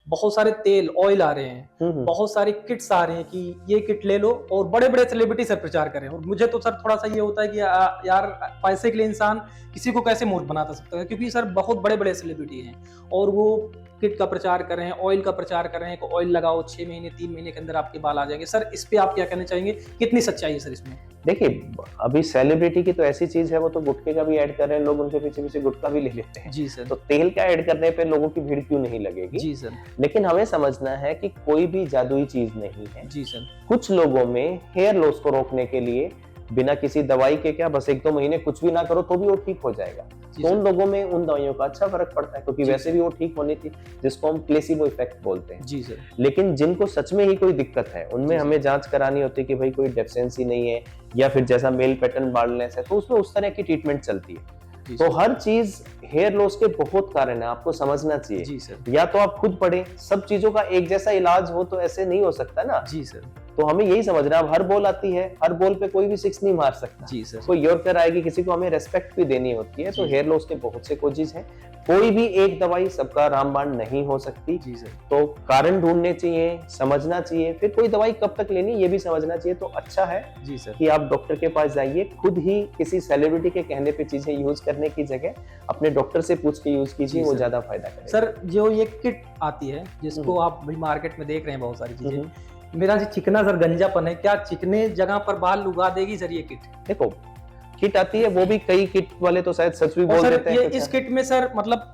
बहुत सारे तेल, ऑयल आ रहे हैं, बहुत सारी किट्स आ रहे हैं कि ये किट ले लो, और बड़े-बड़े सेलिब्रिटी सर प्रचार कर रहे हैं। और मुझे तो सर थोड़ा-सा ये होता है कि यार पैसे के लिए इंसान किसी को कैसे मूर्ख बना सकता है? क्योंकि सर बहुत बड़े-बड़े सेलिब्रिटी हैं और वो किट का प्रचार कर रहे हैं, ऑयल का प्रचार कर रहे हैं कि ऑयल लगाओ 6 महीने, 3 महीने के अंदर आपके बाल आ जाएँगे। सर इस पे आप क्या कहना चाहेंगे? कितनी सच्चाई है सर इसमें? देखिए, अभी सेलिब्रिटी की तो ऐसी चीज है, वो तो गुटखे का भी ऐड कर रहे हैं, लोग उनके पीछे-पीछे गुटखा भी ले लेते हैं। जी सर। तो तेल का ऐड करने पे लोगों की भीड़ क्यों नहीं लगेगी? जी सर। लेकिन हमें समझना है कि कोई भी जादुई चीज नहीं है। जी सर। कुछ लोगों में हेयर लॉस को रोकने के लिए बिना किसी दवाई के क्या बस 1-2 महीने कुछ भी ना करो तो भी वो ठीक हो जाएगा। तो उन लोगों में उन दवाइयों का अच्छा फर्क पड़ता है, क्योंकि वैसे भी वो ठीक होनी थी, जिसको हम प्लेसिबो इफेक्ट बोलते हैं। जी सर। लेकिन जिनको सच में ही कोई दिक्कत है, उनमें हमें जांच करानी होती है कि भाई कोई डेफिशिएंसी नहीं है, या फिर जैसा मेल पैटर्न बाल्डनेस है, तो उसमें उस तरह की ट्रीटमेंट चलती है। तो हर चीज हेयर लॉस के बहुत कारण है, आपको समझना चाहिए। जी सर। या तो आप खुद पढ़ें, सब चीजों का एक जैसा इलाज हो तो ऐसे नहीं हो सकता ना। जी सर। तो हमें यही समझना है, अब हर बॉल आती है, हर बॉल पे कोई भी सिक्स नहीं मार सकता। जी सर। कोई यॉर्कर आएगी, किसी को हमें रेस्पेक्ट भी देनी होती है। तो हेयर लॉस के बहुत से कोजेस हैं, कोई भी एक दवाई सबका रामबाण नहीं हो सकती। जी सर। तो कारण ढूंढने चाहिए, समझना चाहिए, फिर कोई दवाई कब तक लेनी ये भी समझना चाहिए। तो अच्छा है जी सर कि आप डॉक्टर के पास जाइए, खुद ही किसी सेलिब्रिटी के कहने पे चीजें यूज करने की जगह अपने डॉक्टर से पूछ के यूज कीजिए, वो ज्यादा फायदा करेगा। सर जो ये किट आती है जिसको आप भी मार्केट में देख रहे हैं बहुत सारी चीजें, मेरा जो चिकना सर गंजापन है, क्या चिकने जगह पर बाल उगा देगी सर ये किट? देखो, किट आती है, वो भी कई किट वाले तो शायद सच भी बोल देते हैं। इस किट में सर मतलब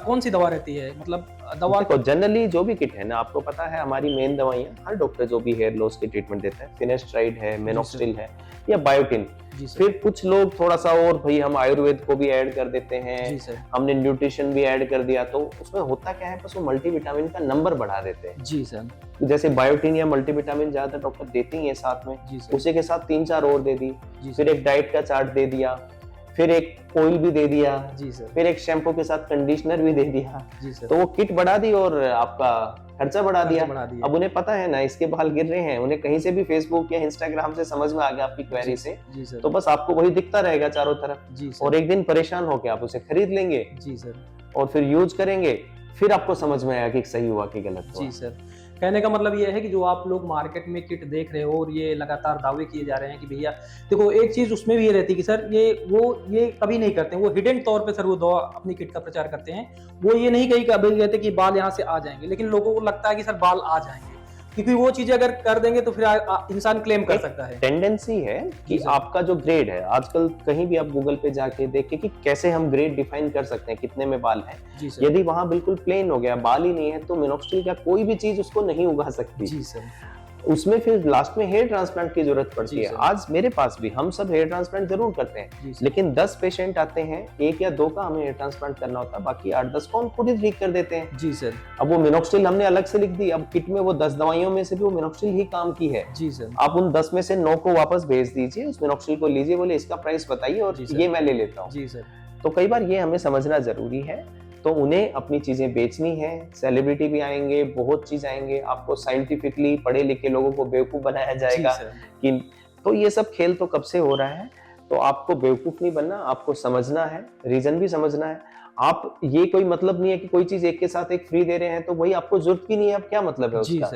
कौन सी दवा रहती है, मतलब दवा? देखो, जनरली जो भी किट है ना, आपको पता है हमारी मेन दवाइयां, हर डॉक्टर जो भी हेयर लॉस की ट्रीटमेंट देता है, फिनेस्ट्राइड है, मिनोक्सिडिल है या बायोटिन। फिर कुछ लोग थोड़ा सा और भाई हम आयुर्वेद को भी ऐड कर देते हैं, हमने न्यूट्रिशन भी ऐड कर दिया। तो उसमें होता क्या है, बस वो मल्टीविटामिन का नंबर बढ़ा देते हैं। जी सर। जैसे बायोटिन या मल्टीविटामिन ज्यादातर डॉक्टर देते ही है साथ में, उसी के साथ 3-4 और दे दी, फिर एक डाइट का चार्ट दे दिया, फिर एक ऑयल भी दे दिया, जी सर, फिर एक शैम्पू के साथ कंडीशनर भी दे दिया। जी सर। तो वो किट बढ़ा दी और आपका खर्चा बढ़ा दिया। अब उन्हें पता है ना इसके बाल गिर रहे हैं, उन्हें कहीं से भी फेसबुक या इंस्टाग्राम से समझ में आ गया आपकी क्वेरी से, तो बस आपको वही दिखता रहेगा चारों तरफ, और एक दिन परेशान होकर आप उसे खरीद लेंगे। जी सर। और फिर यूज करेंगे, फिर आपको समझ में आएगा कि सही हुआ कि गलत हुआ। जी सर। कहने का मतलब ये है कि जो आप लोग मार्केट में किट देख रहे हो और ये लगातार दावे किए जा रहे हैं कि भैया देखो, एक चीज उसमें भी ये रहती है कि सर ये कभी नहीं करते हैं, वो हिडन तौर पे सर वो दवा अपनी किट का प्रचार करते हैं। वो ये नहीं कहीं कभी कहते कि बाल यहाँ से आ जाएंगे, लेकिन लोगों को लगता है कि सर बाल आ जाएंगे, क्योंकि वो चीजें अगर कर देंगे तो फिर इंसान क्लेम कर सकता है। टेंडेंसी है कि आपका जो ग्रेड है, आजकल कहीं भी आप गूगल पे जाके देखें कि कैसे हम ग्रेड डिफाइन कर सकते हैं, कितने में बाल है। यदि वहां बिल्कुल प्लेन हो गया, बाल ही नहीं है, तो मिनोक्सिडिल का कोई भी चीज उसको नहीं उगा सकती। जी सर। उसमें फिर लास्ट में हेयर ट्रांसप्लांट की जरूरत पड़ती है। आज मेरे पास भी, हम सब हेयर ट्रांसप्लांट जरूर करते हैं, लेकिन 10 पेशेंट आते हैं, 1 या 2 का हमें हेयर ट्रांसप्लांट करना होता है, बाकी 8-10 को हम खुद ही ठीक कर देते हैं। जी सर। अब वो मिनोक्सिडिल हमने अलग से लिख दी, अब किट में वो 10 दवाइयों में से भी वो मिनोक्सिडिल ही काम की है। जी सर। आप उन 10 में से 9 को वापस भेज दीजिए, उस मिनोक्सिडिल को लीजिए, बोले इसका प्राइस बताइए और ये मैं ले लेता हूँ। जी सर। तो कई बार ये हमें समझना जरूरी है। तो उन्हें अपनी चीजें बेचनी है, सेलिब्रिटी भी आएंगे, बहुत चीज आएंगे, आपको साइंटिफिकली पढ़े लिखे लोगों को बेवकूफ बनाया जाएगा कि, तो ये सब खेल तो कब से हो रहा है। तो आपको बेवकूफ नहीं बनना, आपको समझना है, रीजन भी समझना है। आप ये कोई मतलब नहीं है कि कोई चीज एक के साथ एक फ्री दे रहे हैं तो वही आपको जरूरत की नहीं है, अब क्या मतलब है उसका।